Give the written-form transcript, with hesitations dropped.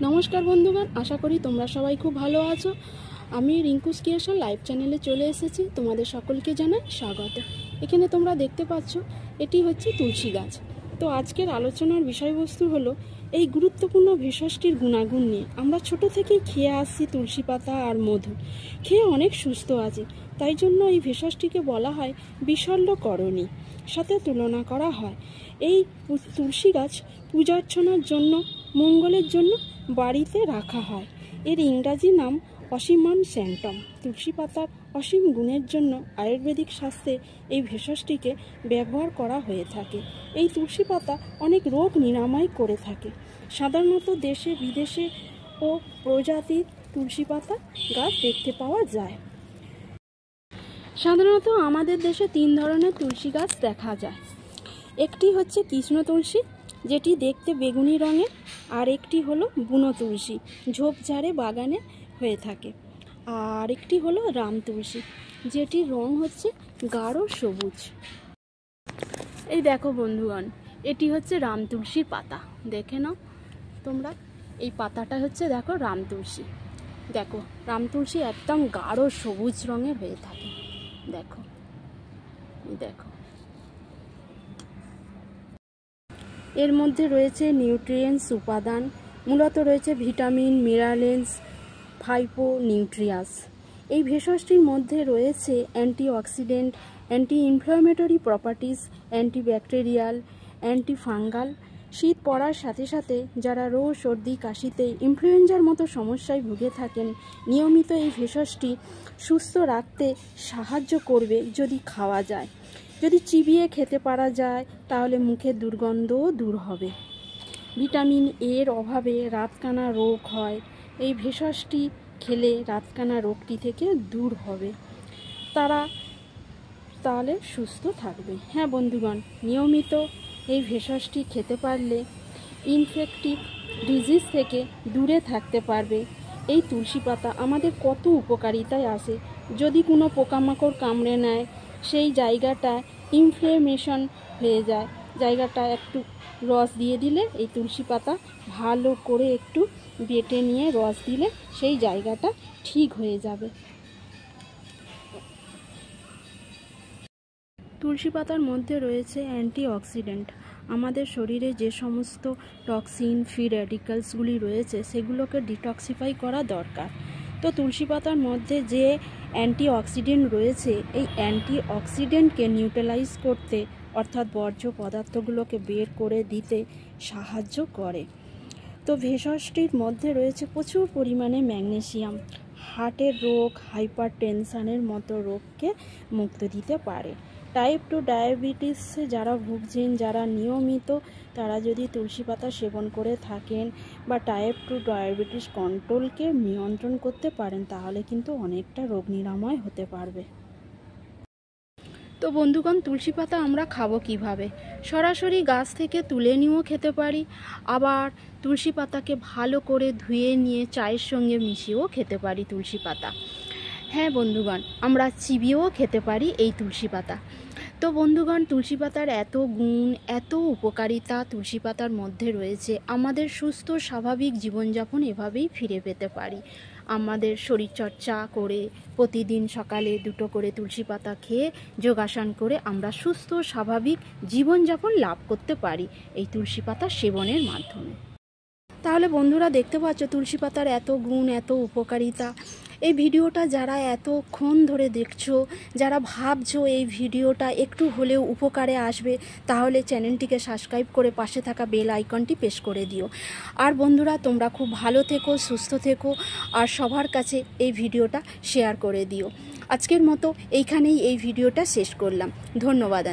নমস্কার বন্ধুগণ, আশা করি তোমরা সবাই খুব ভালো আছো। আমি রিঙ্কুস ক্রিয়েশন লাইভ চ্যানেলে চলে এসেছি। তোমাদের সকলকে জানাই স্বাগত। এখানে তোমরা দেখতে পাচ্ছ এটি হচ্ছে তুলসী গাছ। তো আজকের আলোচনার বিষয়বস্তু হলো এই গুরুত্বপূর্ণ ভেষজটির গুণাগুণ নিয়ে। আমরা ছোট থেকেই খেয়ে আসছি তুলসী পাতা আর মধু, খেয়ে অনেক সুস্থ আছি। তাই জন্য এই ভেষজটিকে বলা হয় বিশল্যকরণী, সাথে তুলনা করা হয়। এই তুলসী গাছ পূজার্চনার জন্য, মঙ্গলের জন্য বাড়িতে রাখা হয়। এর ইংরাজি নাম অসিমাম স্যান্টাম। তুলসী পাতার অসীম গুণের জন্য আয়ুর্বেদিক শাস্ত্রে এই ভেষজটিকে ব্যবহার করা হয়ে থাকে। এই তুলসী পাতা অনেক রোগ নিরাময় করে থাকে। সাধারণত দেশে বিদেশে ও প্রজাতির তুলসী পাতা গাছ দেখতে পাওয়া যায়। সাধারণত আমাদের দেশে 3 ধরনের তুলসী গাছ দেখা যায়। একটি হচ্ছে কৃষ্ণ তুলসী, যেটি দেখতে বেগুনি রঙের, আর একটি হলো বুনো তুলসী, ঝোপঝাড়ে বাগানে হয়ে থাকে। আর একটি হলো রাম তুলসী, যেটির রং হচ্ছে গাঢ় সবুজ। এই দেখো বন্ধুগণ, এটি হচ্ছে রাম তুলসীর পাতা। দেখে নাও তোমরা, এই পাতাটা হচ্ছে দেখো রাম তুলসী। দেখো রাম তুলসী একদম গাঢ় সবুজ রঙের হয়ে থাকে। দেখো দেখো, এর মধ্যে রয়েছে নিউট্রিয়েন্টস উপাদান, মূলত রয়েছে ভিটামিন, মিনারেলস, ফাইটোনিউট্রিয়াস। এই ভেষজটির মধ্যে রয়েছে antioxidant, anti inflammatory properties, antibacterial, antifungal. শীত পড়ার সাথে সাথে যারা রোগ, সর্দি, কাশিতে, ইনফ্লুয়েঞ্জার মতো সমস্যায় ভুগে থাকেন, নিয়মিত এই ভেষজটি সুস্থ রাখতে সাহায্য করবে যদি খাওয়া যায়। যদি চিবিয়ে খেতে পারা যায় তাহলে মুখের দুর্গন্ধও দূর হবে। ভিটামিন এর অভাবে রাতকানা রোগ হয়, এই ভেষজটি খেলে রাতকানা রোগটি থেকে দূর হবে, তাহলে সুস্থ থাকবে। হ্যাঁ বন্ধুগণ, নিয়মিত এই ভেষজটি খেতে পারলে ইনফেক্টিভ ডিজিজ থেকে দূরে থাকতে পারবে। এই তুলসী পাতা আমাদের কত উপকারিতায় আসে। যদি কোনো পোকামাকড় কামড়ে নেয়, সেই জায়গাটা ইনফ্লেমেশন হয়ে যায়, জায়গাটা একটু রস দিয়ে দিলে, এই তুলসী পাতা ভালো করে একটু বেটে নিয়ে রস দিলে সেই জায়গাটা ঠিক হয়ে যাবে। তুলসী পাতার মধ্যে রয়েছে অ্যান্টিঅক্সিডেন্ট। আমাদের শরীরে যে সমস্ত টক্সিন, ফ্রি র্যাডিক্যালসগুলি রয়েছে সেগুলোকে ডিটক্সিফাই করা দরকার। তো তুলসী পাতার মধ্যে যে অ্যান্টিঅক্সিডেন্ট রয়েছে, এই অ্যান্টিঅক্সিডেন্টকে নিউট্রালাইজ করতে, অর্থাৎ বর্জ্য পদার্থগুলোকে বের করে দিতে সাহায্য করে। তো ভেষজটির মধ্যে রয়েছে প্রচুর পরিমাণে ম্যাগনেসিয়াম, হার্টের রোগ, হাইপার টেনশানের মতো রোগকে মুক্তি দিতে পারে। টাইপ 2 ডায়াবেটিসে যারা ভুগছেন, যারা নিয়মিত, তারা যদি তুলসী পাতা সেবন করে থাকেন বা টাইপ 2 ডায়াবেটিস কন্ট্রোলকে নিয়ন্ত্রণ করতে পারেন, তাহলে কিন্তু অনেকটা রোগ নিরাময় হতে পারবে। তো বন্ধুগণ, তুলসী পাতা আমরা খাবো কিভাবে? সরাসরি গাছ থেকে তুলে নিয়েও খেতে পারি, আবার তুলসী পাতাকে ভালো করে ধুয়ে নিয়ে চায়ের সঙ্গে মিশিয়েও খেতে পারি তুলসী পাতা। হ্যাঁ বন্ধুগণ, আমরা চিবিয়েও খেতে পারি এই তুলসী পাতা। তো বন্ধুগণ, তুলসী পাতার এত গুণ, এত উপকারিতা তুলসী পাতার মধ্যে রয়েছে, আমাদের সুস্থ স্বাভাবিক জীবনযাপন এভাবেই ফিরে পেতে পারি। আমাদের শরীরচর্চা করে প্রতিদিন সকালে 2টো করে তুলসী পাতা খেয়ে যোগাসন করে আমরা সুস্থ স্বাভাবিক জীবনযাপন লাভ করতে পারি এই তুলসী পাতা সেবনের মাধ্যমে। তাহলে বন্ধুরা, দেখতে পাচ্ছ তুলসী পাতার এত গুণ, এত উপকারিতা। এই ভিডিওটা যারা এতক্ষণ ধরে দেখছো, যারা ভাবছো এই ভিডিওটা একটু হলেও উপকারে আসবে, তাহলে চ্যানেলটিকে সাবস্ক্রাইব করে পাশে থাকা বেল আইকনটি প্রেস করে দিও। আর বন্ধুরা, তোমরা খুব ভালো থেকো, সুস্থ থেকো, আর সবার কাছে এই ভিডিওটা শেয়ার করে দিও। আজকের মতো এইখানেই এই ভিডিওটা শেষ করলাম। ধন্যবাদ।